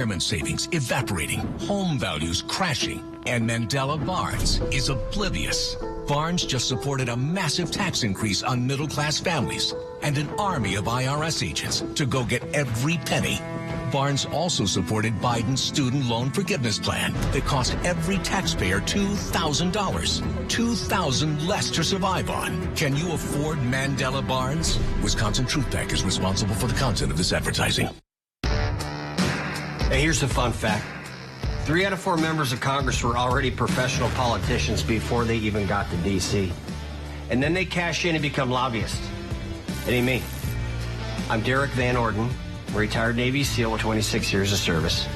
retirement savings evaporating, home values crashing, and Mandela Barnes is oblivious. Barnes just supported a massive tax increase on middle-class families and an army of IRS agents to go get every penny. Barnes also supported Biden's student loan forgiveness plan that cost every taxpayer $2,000. $2,000 less to survive on. Can you afford Mandela Barnes? Wisconsin Truth Bank is responsible for the content of this advertising. Hey, here's a fun fact. 3 out of 4 members of Congress were already professional politicians before they even got to D.C. And then they cash in and become lobbyists. It ain't me. I'm Derek Van Orden, retired Navy SEAL with 26 years of service.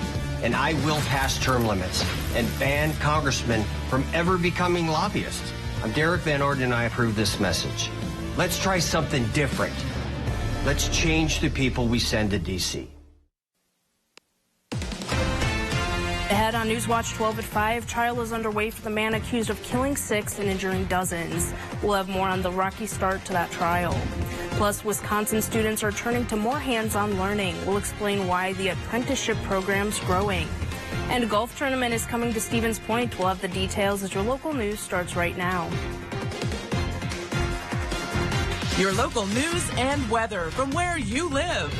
And I will pass term limits and ban congressmen from ever becoming lobbyists. I'm Derek Van Orden and I approve this message. Let's try something different. Let's change the people we send to D.C. Ahead on Newswatch 12 at 5, trial is underway for the man accused of killing 6 and injuring dozens. We'll have more on the rocky start to that trial. Plus, Wisconsin students are turning to more hands-on learning. We'll explain why the apprenticeship program's growing. And a golf tournament is coming to Stevens Point. We'll have the details as your local news starts right now. Your local news and weather from where you live.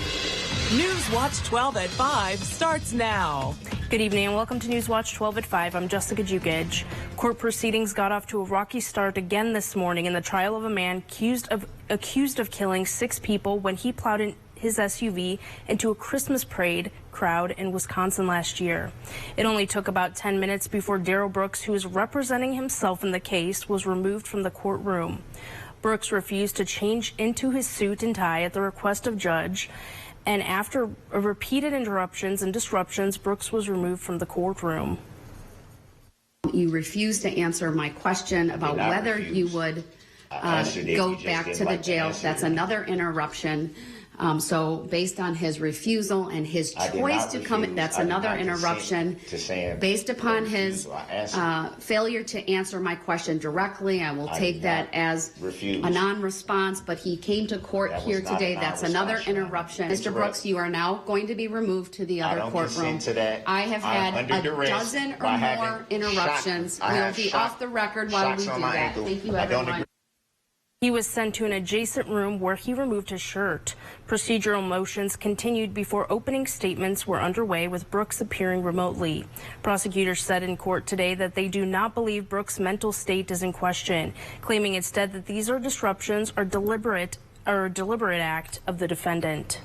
Newswatch 12 at 5 starts now. Good evening and welcome to Newswatch 12 at 5. I'm Jessica Jukic. Court proceedings got off to a rocky start again this morning in the trial of a man accused of killing 6 people when he plowed in his SUV into a Christmas parade crowd in Wisconsin last year. It only took about 10 minutes before Darrell Brooks, who is representing himself in the case, was removed from the courtroom. Brooks refused to change into his suit and tie at the request of judge. And after repeated interruptions and disruptions, Brooks was removed from the courtroom. You refused to answer my question about whether you would go back to the jail. That's another interruption. So based on his refusal and his choice to come, that's another interruption. Based upon his failure to answer my question directly, I will take that as a non-response, but he came to court here today. That's another interruption. Mr. Brooks, you are now going to be removed to the other courtroom. I have had a dozen or more interruptions. We'll be off the record while we do that. Thank you, everyone. He was sent to an adjacent room where he removed his shirt. Procedural motions continued before opening statements were underway, with Brooks appearing remotely. Prosecutors said in court today that they do not believe Brooks' mental state is in question, claiming instead that these are disruptions or deliberate act of the defendant.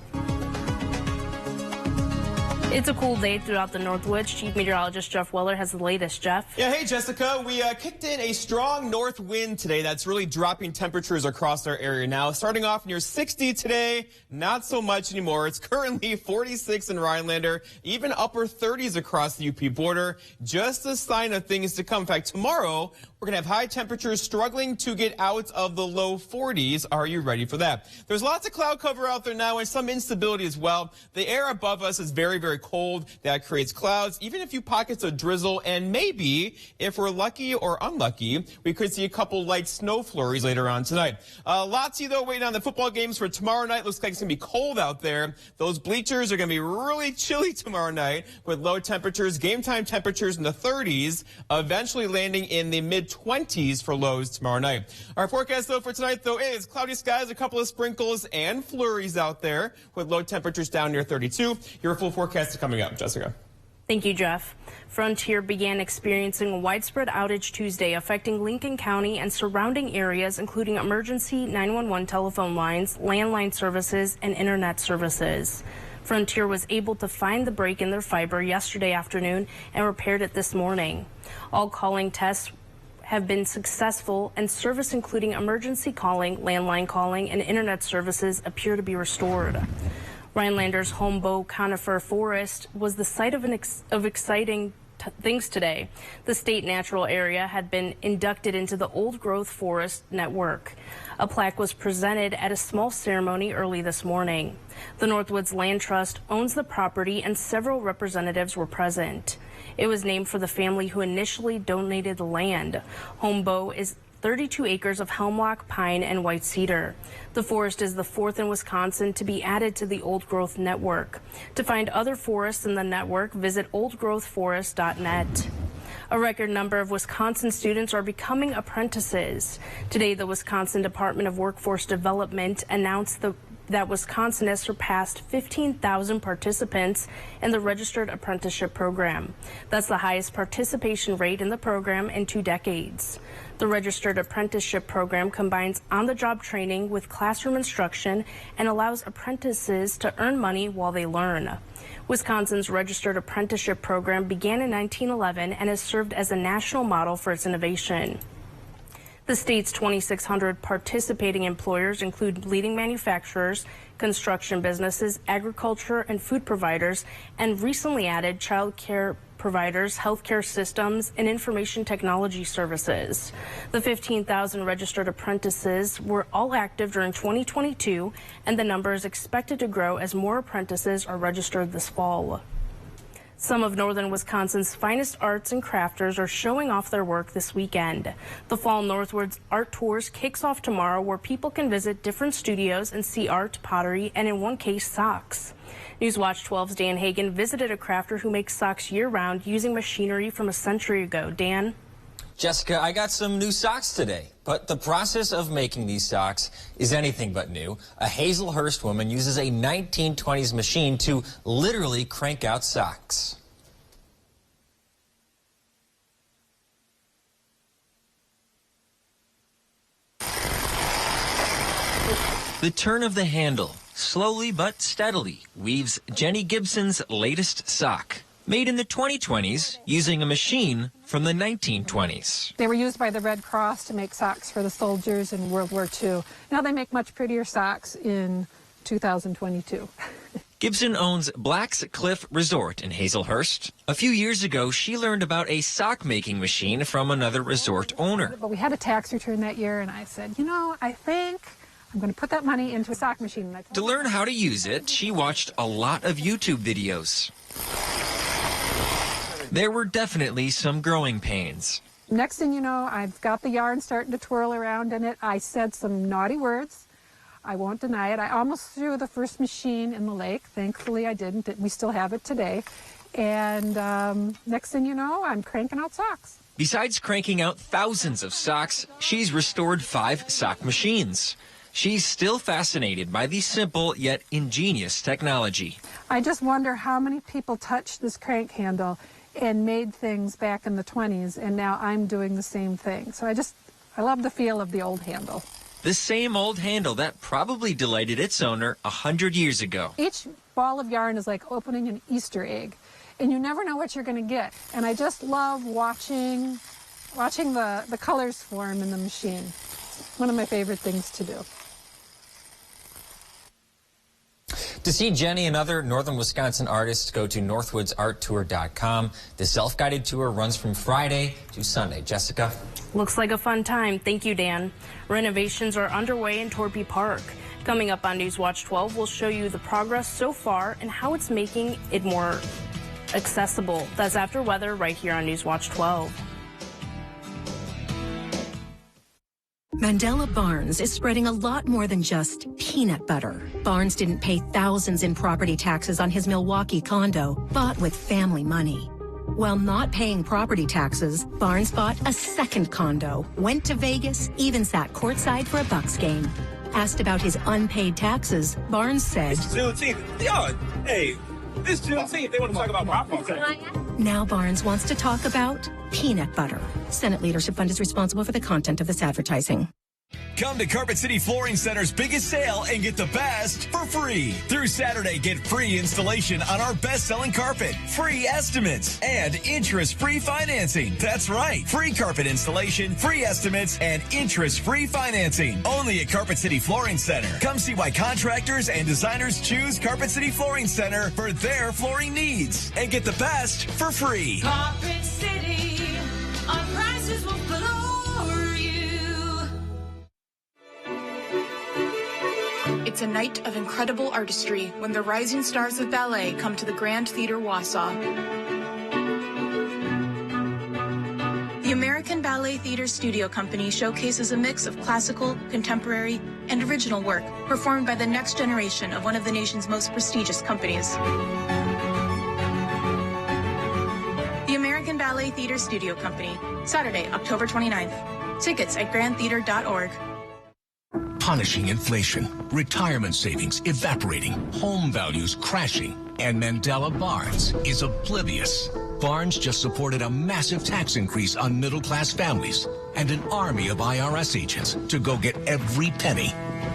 It's a cool day throughout the Northwoods. Chief Meteorologist Jeff Weller has the latest. Jeff? Yeah, hey, Jessica. We kicked in a strong north wind today that's really dropping temperatures across our area now. Starting off near 60 today, not so much anymore. It's currently 46 in Rhinelander, even upper 30s across the UP border. Just a sign of things to come. In fact, tomorrow, we're going to have high temperatures struggling to get out of the low 40s. Are you ready for that? There's lots of cloud cover out there now and some instability as well. The air above us is very, very cold. That creates clouds, even a few pockets of drizzle, and maybe, if we're lucky or unlucky, we could see a couple light snow flurries later on tonight. Lots of you, though, waiting on the football games for tomorrow night. Looks like it's going to be cold out there. Those bleachers are going to be really chilly tomorrow night with low temperatures, game time temperatures in the 30s, eventually landing in the mid-20s for lows tomorrow night. Our forecast, though, for tonight, though, is cloudy skies, a couple of sprinkles and flurries out there with low temperatures down near 32. Your full forecast is coming up. Jessica. Thank you, Jeff. Frontier began experiencing a widespread outage Tuesday, affecting Lincoln County and surrounding areas, including emergency 911 telephone lines, landline services, and internet services. Frontier was able to find the break in their fiber yesterday afternoon and repaired it this morning. All calling tests have been successful, and service including emergency calling, landline calling, and internet services appear to be restored. Rhinelander's Homebow Conifer Forest was the site of exciting things today. The state natural area had been inducted into the Old Growth Forest Network. A plaque was presented at a small ceremony early this morning. The Northwoods Land Trust owns the property and several representatives were present. It was named for the family who initially donated the land. Homebow is 32 acres of hemlock, pine, and white cedar. The forest is the fourth in Wisconsin to be added to the Old Growth Network. To find other forests in the network, visit oldgrowthforest.net. A record number of Wisconsin students are becoming apprentices. Today, the Wisconsin Department of Workforce Development announced that Wisconsin has surpassed 15,000 participants in the registered apprenticeship program. That's the highest participation rate in the program in 2 decades. The registered apprenticeship program combines on-the-job training with classroom instruction and allows apprentices to earn money while they learn. Wisconsin's registered apprenticeship program began in 1911 and has served as a national model for its innovation. The state's 2,600 participating employers include leading manufacturers, construction businesses, agriculture and food providers, and recently added child care providers, healthcare systems, and information technology services. The 15,000 registered apprentices were all active during 2022, and the number is expected to grow as more apprentices are registered this fall. Some of northern Wisconsin's finest arts and crafters are showing off their work this weekend. The Fall Northwoods Art Tours kicks off tomorrow, where people can visit different studios and see art, pottery, and in one case, socks. Newswatch 12's Dan Hagan visited a crafter who makes socks year-round using machinery from a century ago. Dan? Jessica, I got some new socks today, but the process of making these socks is anything but new. A Hazelhurst woman uses a 1920s machine to literally crank out socks. The turn of the handle, slowly but steadily, weaves Jenny Gibson's latest sock. Made in the 2020s using a machine from the 1920s. They were used by the Red Cross to make socks for the soldiers in World War II. Now they make much prettier socks in 2022. Gibson owns Black's Cliff Resort in Hazelhurst. A few years ago, she learned about a sock-making machine from another resort owner. But we had a tax return that year, and I said, you know, I think I'm going to put that money into a sock machine. To learn how to use it, she watched a lot of YouTube videos. There were definitely some growing pains. Next thing you know, I've got the yarn starting to twirl around in it. I said some naughty words. I won't deny it. I almost threw the first machine in the lake. Thankfully, I didn't. We still have it today. And next thing you know, I'm cranking out socks. Besides cranking out thousands of socks, she's restored 5 sock machines. She's still fascinated by the simple yet ingenious technology. I just wonder how many people touched this crank handle and made things back in the 20s, and now I'm doing the same thing. So I love the feel of the old handle. The same old handle that probably delighted its owner 100 years ago. Each ball of yarn is like opening an Easter egg, and you never know what you're going to get. And I just love watching the colors form in the machine. It's one of my favorite things to do. To see Jenny and other northern Wisconsin artists, go to northwoodsarttour.com. The self-guided tour runs from Friday to Sunday. Jessica? Looks like a fun time. Thank you, Dan. Renovations are underway in Torpy Park. Coming up on Newswatch 12, we'll show you the progress so far and how it's making it more accessible. That's after weather right here on Newswatch 12. Mandela Barnes is spreading a lot more than just peanut butter. Barnes didn't pay thousands in property taxes on his Milwaukee condo, bought with family money. While not paying property taxes, Barnes bought a second condo, went to Vegas, even sat courtside for a Bucks game. Asked about his unpaid taxes, Barnes said, It's Juneteenth. Yo, hey, it's Juneteenth. They want to talk about property tax. Now Barnes wants to talk about peanut butter. Senate Leadership Fund is responsible for the content of this advertising. Come to Carpet City Flooring Center's biggest sale and get the best for free. Through Saturday, get free installation on our best-selling carpet, free estimates, and interest-free financing. That's right. Free carpet installation, free estimates, and interest-free financing. Only at Carpet City Flooring Center. Come see why contractors and designers choose Carpet City Flooring Center for their flooring needs. And get the best for free. Carpet City, our prices will floor you. It's a night of incredible artistry when the rising stars of ballet come to the Grand Theater Wausau. The American Ballet Theatre Studio Company showcases a mix of classical, contemporary, and original work performed by the next generation of one of the nation's most prestigious companies. The American Ballet Theatre Studio Company, Saturday, October 29th. Tickets at grandtheater.org. Punishing inflation, retirement savings evaporating, home values crashing, and Mandela Barnes is oblivious. Barnes just supported a massive tax increase on middle-class families and an army of IRS agents to go get every penny.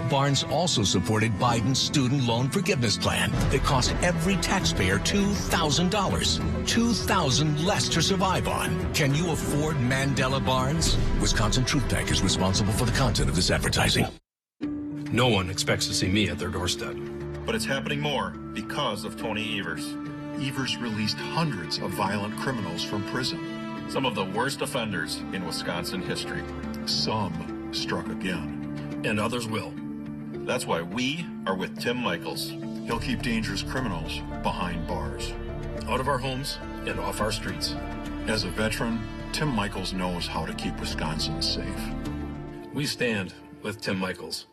Barnes also supported Biden's student loan forgiveness plan that cost every taxpayer $2,000. $2,000 less to survive on. Can you afford Mandela Barnes? Wisconsin Truth Tech is responsible for the content of this advertising. No one expects to see me at their doorstep. But it's happening more because of Tony Evers. Evers released hundreds of violent criminals from prison. Some of the worst offenders in Wisconsin history. Some struck again. And others will. That's why we are with Tim Michaels. He'll keep dangerous criminals behind bars. Out of our homes and off our streets. As a veteran, Tim Michaels knows how to keep Wisconsin safe. We stand with Tim Michaels.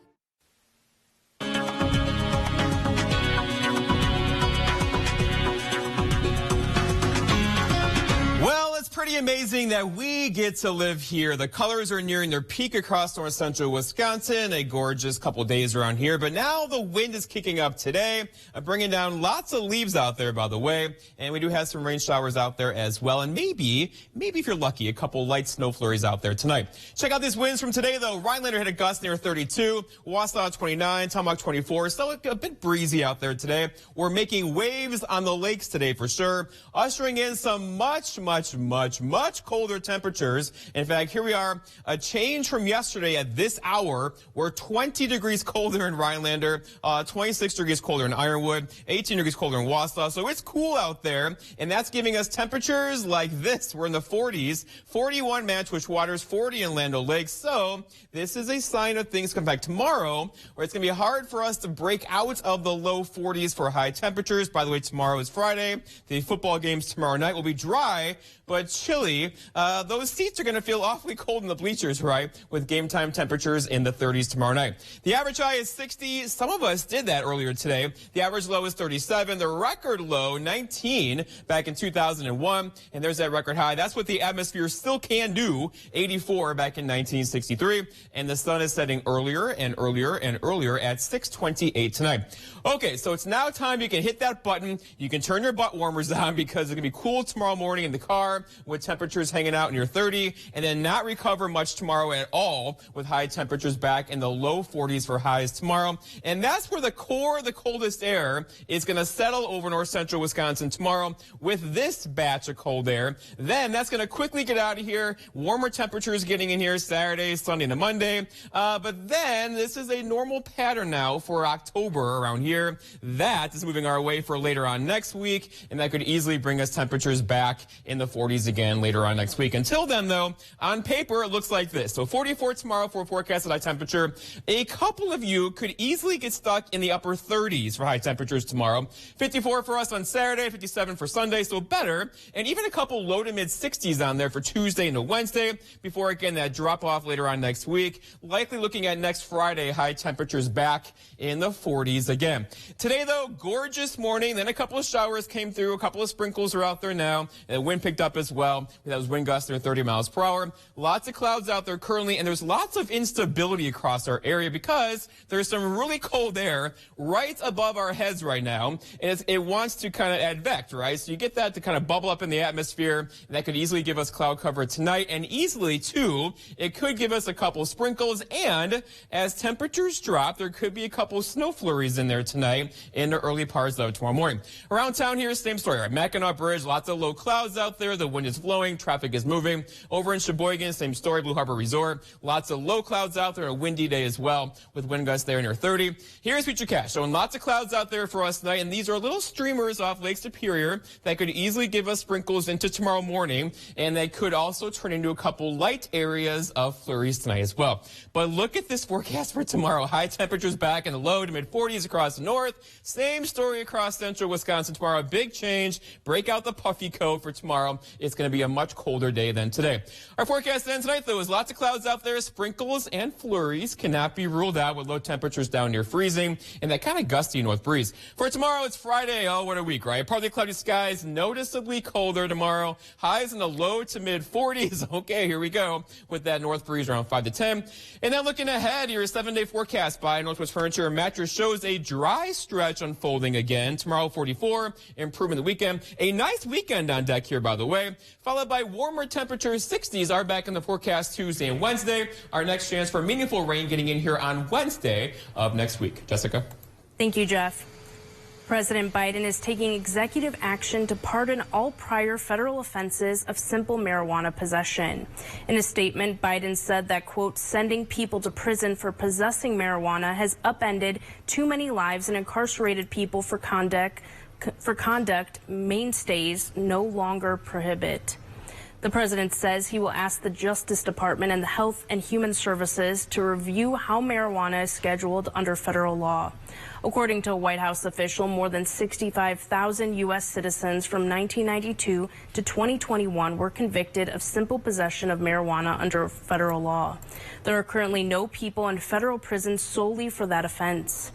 Pretty amazing that we get to live here. The colors are nearing their peak across north central Wisconsin. A gorgeous couple days around here, but now the wind is kicking up today, bringing down lots of leaves out there, by the way. And we do have some rain showers out there as well. And maybe if you're lucky, a couple light snow flurries out there tonight. Check out these winds from today, though. Rhinelander hit a gust near 32, Wausau 29, Tomahawk 24. Still a bit breezy out there today. We're making waves on the lakes today for sure, ushering in some much colder temperatures. In fact, here we are, a change from yesterday at this hour. We're 20 degrees colder in Rhinelander, 26 degrees colder in Ironwood, 18 degrees colder in Wausau. So it's cool out there, and that's giving us temperatures like this. We're in the 40s, 41 Manchwich Waters, 40 in Land O'Lakes. So this is a sign of things come back tomorrow, where it's going to be hard for us to break out of the low 40s for high temperatures. By the way, tomorrow is Friday. The football games tomorrow night will be dry, but chilly. Those seats are going to feel awfully cold in the bleachers, right? With game time temperatures in the 30s tomorrow night. The average high is 60. Some of us did that earlier today. The average low is 37. The record low, 19, back in 2001. And there's that record high. That's what the atmosphere still can do, 84 back in 1963. And the sun is setting earlier and earlier and earlier at 6:28 tonight. Okay, so it's now time you can hit that button. You can turn your butt warmers on because it's going to be cool tomorrow morning in the car with temperatures hanging out near 30, and then not recover much tomorrow at all with high temperatures back in the low 40s for highs tomorrow. And that's where the core of the coldest air is going to settle over north central Wisconsin tomorrow with this batch of cold air. Then that's going to quickly get out of here. Warmer temperatures getting in here Saturday, Sunday, and Monday. But then this is a normal pattern now for October around here. That is moving our way for later on next week, and that could easily bring us temperatures back in the 40s again later on next week. Until then, though, on paper, it looks like this. So 44 tomorrow for a forecasted high temperature. A couple of you could easily get stuck in the upper 30s for high temperatures tomorrow. 54 for us on Saturday, 57 for Sunday, so better. And even a couple low to mid 60s on there for Tuesday into Wednesday before, again, that drop off later on next week. Likely looking at next Friday, high temperatures back in the 40s again. Today, though, gorgeous morning. Then a couple of showers came through. A couple of sprinkles are out there now. And the wind picked up as well. That was wind gusts near 30 miles per hour. Lots of clouds out there currently, and there's lots of instability across our area because there's some really cold air right above our heads right now, and it wants to kind of advect, right? So you get that to kind of bubble up in the atmosphere, and that could easily give us cloud cover tonight, and easily, too, it could give us a couple sprinkles, and as temperatures drop, there could be a couple snow flurries in there tonight in the early parts of tomorrow morning. Around town here, same story, right? Mackinac Bridge, lots of low clouds out there. The wind is blowing, traffic is moving. Over in Sheboygan, same story, Blue Harbor Resort. Lots of low clouds out there, a windy day as well, with wind gusts there near 30. Here's Future Cash, showing lots of clouds out there for us tonight, and these are little streamers off Lake Superior that could easily give us sprinkles into tomorrow morning, and they could also turn into a couple light areas of flurries tonight as well. But look at this forecast for tomorrow. High temperatures back in the low to mid 40s across the north. Same story across central Wisconsin tomorrow. Big change. Break out the puffy coat for tomorrow. It's going to to be a much colder day than today. Our forecast ends tonight, though, is lots of clouds out there. Sprinkles and flurries cannot be ruled out with low temperatures down near freezing and that kind of gusty north breeze. For tomorrow, it's Friday. Oh, what a week, right? Partly cloudy skies, noticeably colder tomorrow. Highs in the low to mid 40s. Okay, here we go with that north breeze around 5 to 10. And then looking ahead, your 7-day forecast by Northwest Furniture and Mattress shows a dry stretch unfolding again. Tomorrow, 44, improvement the weekend. A nice weekend on deck here, by the way, followed by warmer temperatures. 60s are back in the forecast Tuesday and Wednesday. Our next chance for meaningful rain getting in here on Wednesday of next week. Jessica? Thank you, Jeff. President Biden is taking executive action to pardon all prior federal offenses of simple marijuana possession. In a statement, Biden said that, quote, sending people to prison for possessing marijuana has upended too many lives and incarcerated people for conduct mainstays no longer prohibit. The president says he will ask the Justice Department and the Health and Human Services to review how marijuana is scheduled under federal law. According to a White House official, more than 65,000 U.S. citizens from 1992 to 2021 were convicted of simple possession of marijuana under federal law. There are currently no people in federal prison solely for that offense.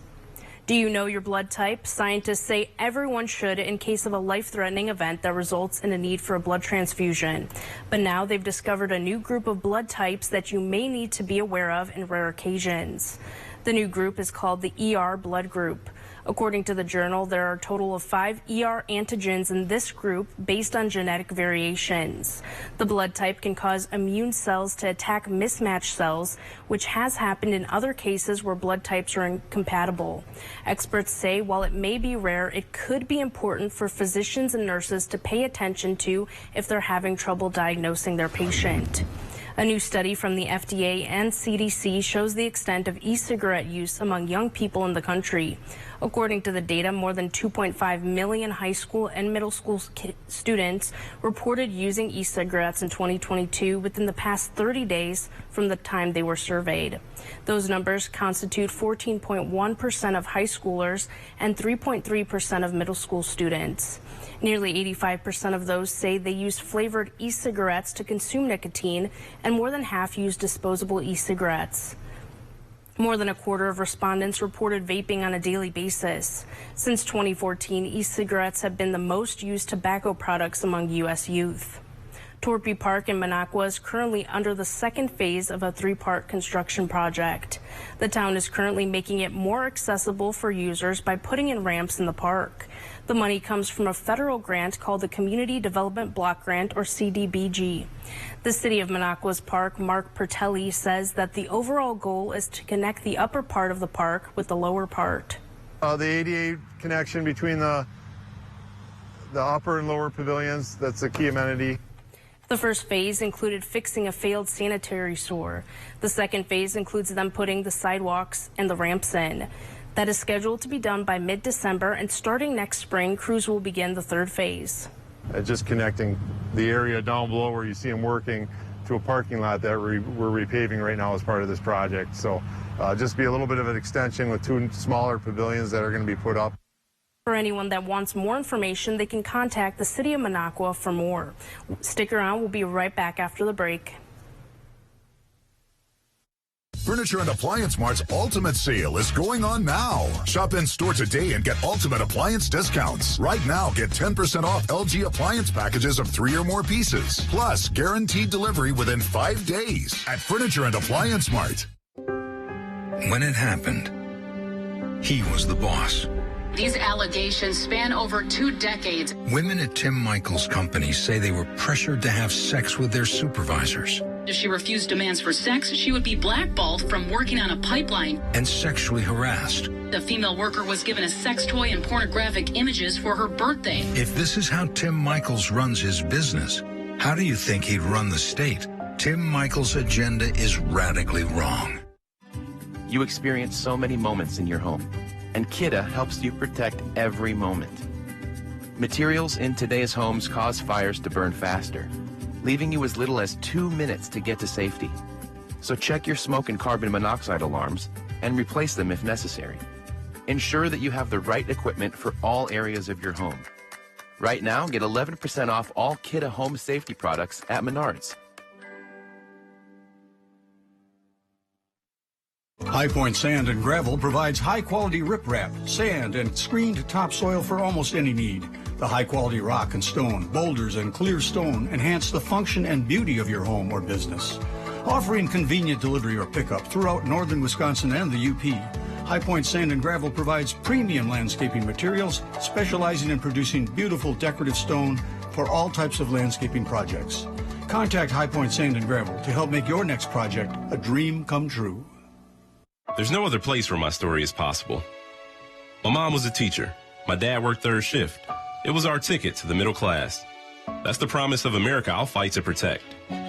Do you know your blood type? Scientists say everyone should in case of a life-threatening event that results in a need for a blood transfusion. But now they've discovered a new group of blood types that you may need to be aware of in rare occasions. The new group is called the ER blood group. According to the journal, there are a total of 5 ER antigens in this group based on genetic variations. The blood type can cause immune cells to attack mismatched cells, which has happened in other cases where blood types are incompatible. Experts say while it may be rare, it could be important for physicians and nurses to pay attention to if they're having trouble diagnosing their patient. A new study from the FDA and CDC shows the extent of e-cigarette use among young people in the country. According to the data, more than 2.5 million high school and middle school students reported using e-cigarettes in 2022 within the past 30 days from the time they were surveyed. Those numbers constitute 14.1% of high schoolers and 3.3% of middle school students. Nearly 85% of those say they use flavored e-cigarettes to consume nicotine, and more than half use disposable e-cigarettes. More than a quarter of respondents reported vaping on a daily basis. Since 2014, e-cigarettes have been the most used tobacco products among U.S. youth. Torpy Park in Minocqua is currently under the second phase of a 3-part construction project. The town is currently making it more accessible for users by putting in ramps in the park. The money comes from a federal grant called the Community Development Block Grant, or CDBG. The City of Minocqua's park, Mark Pertelli, says that the overall goal is to connect the upper part of the park with the lower part. The ADA connection between the upper and lower pavilions, that's a key amenity. The first phase included fixing a failed sanitary sewer. The second phase includes them putting the sidewalks and the ramps in. That is scheduled to be done by mid-December, and starting next spring, crews will begin the third phase. Just connecting the area down below where you see them working to a parking lot that we're repaving right now as part of this project. So just be a little bit of an extension with 2 smaller pavilions that are going to be put up. For anyone that wants more information, they can contact the City of Minocqua for more. Stick around. We'll be right back after the break. Furniture and Appliance Mart's Ultimate Sale is going on now. Shop in store today and get ultimate appliance discounts. Right now, get 10% off LG appliance packages of 3 or more pieces. Plus, guaranteed delivery within 5 days at Furniture and Appliance Mart. When it happened, he was the boss. These allegations span over 2 decades. Women at Tim Michaels' company say they were pressured to have sex with their supervisors. If she refused demands for sex, she would be blackballed from working on a pipeline. And sexually harassed. The female worker was given a sex toy and pornographic images for her birthday. If this is how Tim Michaels runs his business, how do you think he'd run the state? Tim Michaels' agenda is radically wrong. You experience so many moments in your home, and Kidde helps you protect every moment. Materials in today's homes cause fires to burn faster, leaving you as little as 2 minutes to get to safety. So check your smoke and carbon monoxide alarms and replace them if necessary. Ensure that you have the right equipment for all areas of your home. Right now, get 11% off all Kidda home safety products at Menards. High Point Sand and Gravel provides high-quality riprap, sand, and screened topsoil for almost any need. The high-quality rock and stone, boulders, and clear stone enhance the function and beauty of your home or business. Offering convenient delivery or pickup throughout northern Wisconsin and the UP, High Point Sand and Gravel provides premium landscaping materials, specializing in producing beautiful decorative stone for all types of landscaping projects. Contact High Point Sand and Gravel to help make your next project a dream come true. There's no other place where my story is possible. My mom was a teacher. My dad worked third shift. It was our ticket to the middle class. That's the promise of America I'll fight to protect.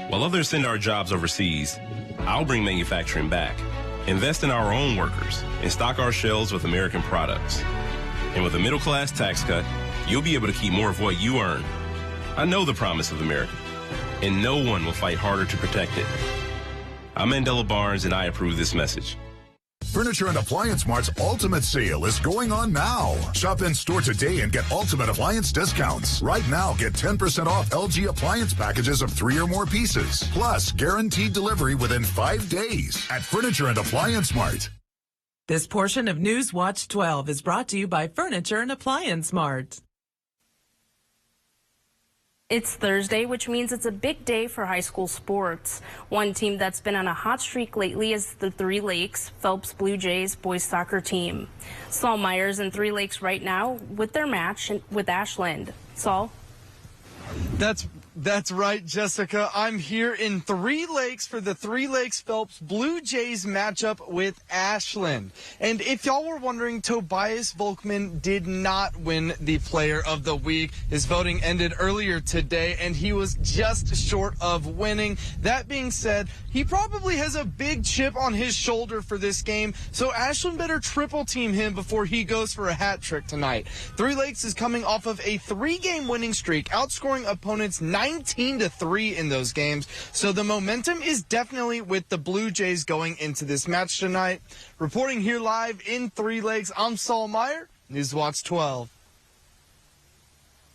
While others send our jobs overseas, I'll bring manufacturing back, invest in our own workers, and stock our shelves with American products. And with a middle class tax cut, you'll be able to keep more of what you earn. I know the promise of America, and no one will fight harder to protect it. I'm Mandela Barnes, and I approve this message. Furniture and Appliance Mart's Ultimate Sale is going on now. Shop in store today and get ultimate appliance discounts. Right now, get 10% off LG appliance packages of 3 or more pieces. Plus, guaranteed delivery within 5 days at Furniture and Appliance Mart. This portion of News Watch 12 is brought to you by Furniture and Appliance Mart. It's Thursday, which means it's a big day for high school sports. One team that's been on a hot streak lately is the Three Lakes Phelps Blue Jays boys soccer team. Saul Myers in Three Lakes right now with their match with Ashland. Saul? That's right, Jessica. I'm here in Three Lakes for the Three Lakes Phelps Blue Jays matchup with Ashland. And if y'all were wondering, Tobias Volkman did not win the Player of the Week. His voting ended earlier today, and he was just short of winning. That being said, he probably has a big chip on his shoulder for this game, so Ashland better triple team him before he goes for a hat trick tonight. Three Lakes is coming off of a 3-game winning streak, outscoring opponents 19-3 in those games. So the momentum is definitely with the Blue Jays going into this match tonight. Reporting here live in Three Lakes, I'm Saul Meyer, Newswatch 12.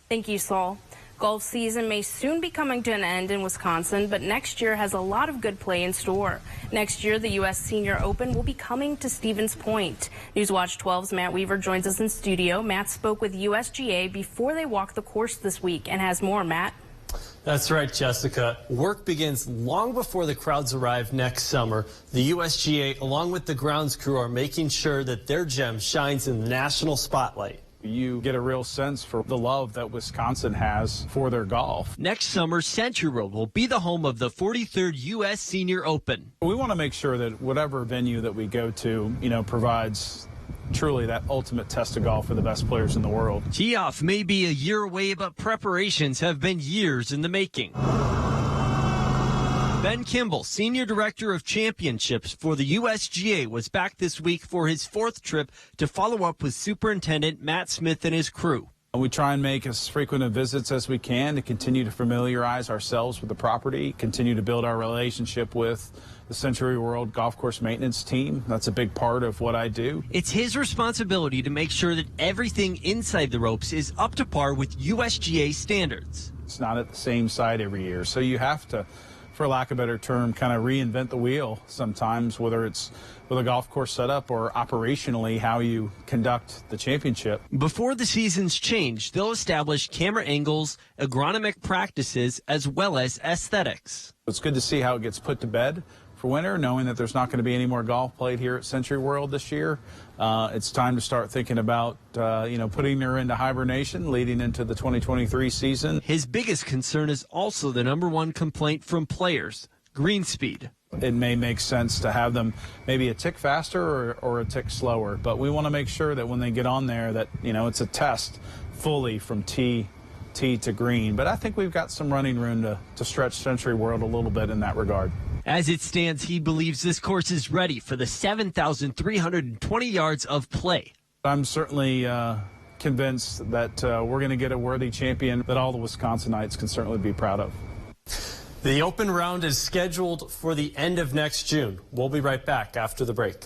Thank you, Saul. Golf season may soon be coming to an end in Wisconsin, but next year has a lot of good play in store. Next year, the U.S. Senior Open will be coming to Stevens Point. Newswatch 12's Matt Weaver joins us in studio. Matt spoke with USGA before they walked the course this week and has more. Matt? That's right, Jessica. Work begins long before the crowds arrive next summer. The USGA, along with the grounds crew, are making sure that their gem shines in the national spotlight. You get a real sense for the love that Wisconsin has for their golf. Next summer, Century World will be the home of the 43rd U.S. Senior Open. We want to make sure that whatever venue that we go to, provides truly that ultimate test of golf for the best players in the world. Tee-off may be a year away, but preparations have been years in the making. Ben Kimball, Senior Director of Championships for the USGA, was back this week for his 4th trip to follow up with Superintendent Matt Smith and his crew. We try and make as frequent of visits as we can to continue to familiarize ourselves with the property, continue to build our relationship with the Century World Golf Course Maintenance Team. That's a big part of what I do. It's his responsibility to make sure that everything inside the ropes is up to par with USGA standards. It's not at the same site every year, so you have to, for lack of a better term, kind of reinvent the wheel sometimes, whether it's with a golf course setup or operationally how you conduct the championship. Before the seasons change, they'll establish camera angles, agronomic practices, as well as aesthetics. It's good to see how it gets put to bed for winter, knowing that there's not going to be any more golf played here at Century World this year. It's time to start thinking about, putting her into hibernation leading into the 2023 season. His biggest concern is also the #1 complaint from players, green speed. It may make sense to have them maybe a tick faster or a tick slower, but we want to make sure that when they get on there that, it's a test fully from tee to green. But I think we've got some running room to stretch Century World a little bit in that regard. As it stands, he believes this course is ready for the 7,320 yards of play. I'm certainly convinced that we're going to get a worthy champion that all the Wisconsinites can certainly be proud of. The open round is scheduled for the end of next June. We'll be right back after the break.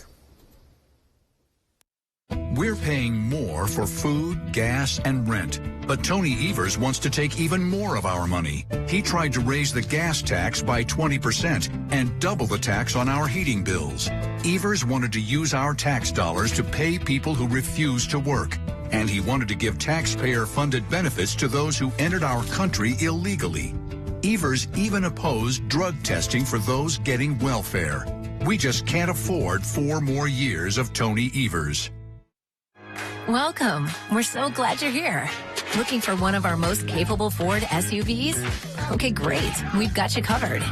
We're paying more for food, gas, and rent. But Tony Evers wants to take even more of our money. He tried to raise the gas tax by 20% and double the tax on our heating bills. Evers wanted to use our tax dollars to pay people who refuse to work. And he wanted to give taxpayer-funded benefits to those who entered our country illegally. Evers even opposed drug testing for those getting welfare. We just can't afford 4 more years of Tony Evers. Welcome. We're so glad you're here. Looking for one of our most capable Ford SUVs? Okay, great. We've got you covered.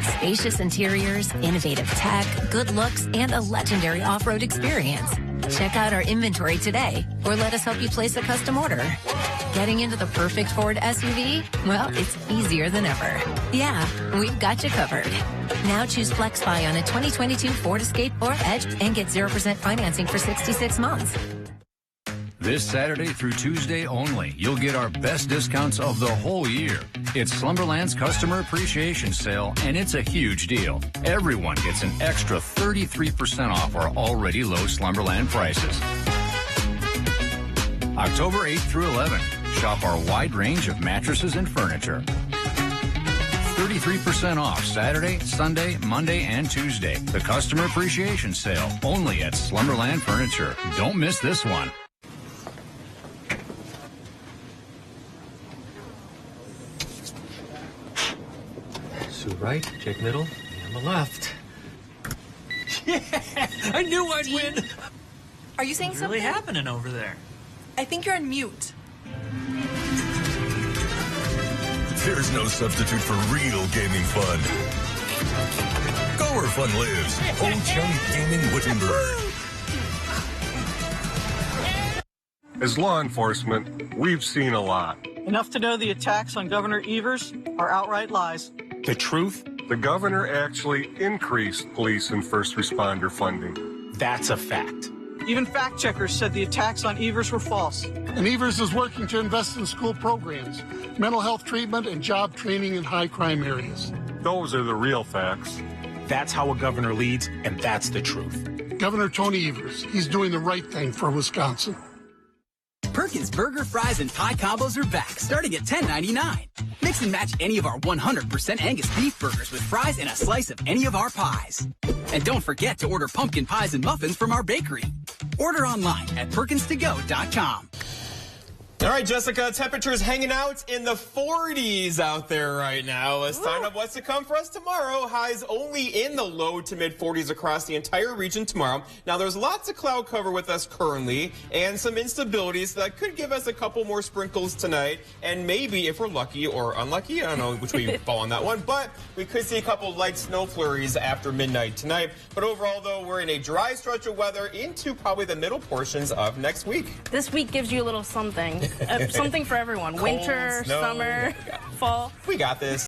Spacious interiors, innovative tech, good looks, and a legendary off-road experience. Check out our inventory today, or let us help you place a custom order. Getting into the perfect Ford SUV? Well, it's easier than ever. Yeah, we've got you covered. Now choose FlexBuy on a 2022 Ford Escape or Edge and get 0% financing for 66 months. This Saturday through Tuesday only, you'll get our best discounts of the whole year. It's Slumberland's Customer Appreciation Sale, and it's a huge deal. Everyone gets an extra 33% off our already low Slumberland prices. October 8th through 11th, shop our wide range of mattresses and furniture. 33% off Saturday, Sunday, Monday, and Tuesday. The Customer Appreciation Sale, only at Slumberland Furniture. Don't miss this one. Sue right, Jake middle, and the left. Yeah, I knew I'd win. Are you saying What's something? really happening over there? I think you're on mute. There's no substitute for real gaming fun. Go where fun lives. Old Chum Gaming Wittenberg. As law enforcement, we've seen a lot. Enough to know the attacks on Governor Evers are outright lies. The truth? The governor actually increased police and first responder funding. That's a fact. Even fact checkers said the attacks on Evers were false. And Evers is working to invest in school programs, mental health treatment, and job training in high crime areas. Those are the real facts. That's how a governor leads, and that's the truth. Governor Tony Evers, he's doing the right thing for Wisconsin. Perkins Burger, Fries, and Pie Combos are back, starting at $10.99. Mix and match any of our 100% Angus beef burgers with fries and a slice of any of our pies. And don't forget to order pumpkin pies and muffins from our bakery. Order online at perkinstogo.com. All right, Jessica, temperatures hanging out in the 40s out there right now. A sign of what's to come for us tomorrow. Highs only in the low to mid 40s across the entire region tomorrow. Now, there's lots of cloud cover with us currently and some instabilities that could give us a couple more sprinkles tonight. And maybe, if we're lucky or unlucky, I don't know which way you fall on that one, but we could see a couple light snow flurries after midnight tonight. But overall, though, we're in a dry stretch of weather into probably the middle portions of next week. This week gives you a little something. Something for everyone. Cold, Winter, snow, summer, fall. We got this.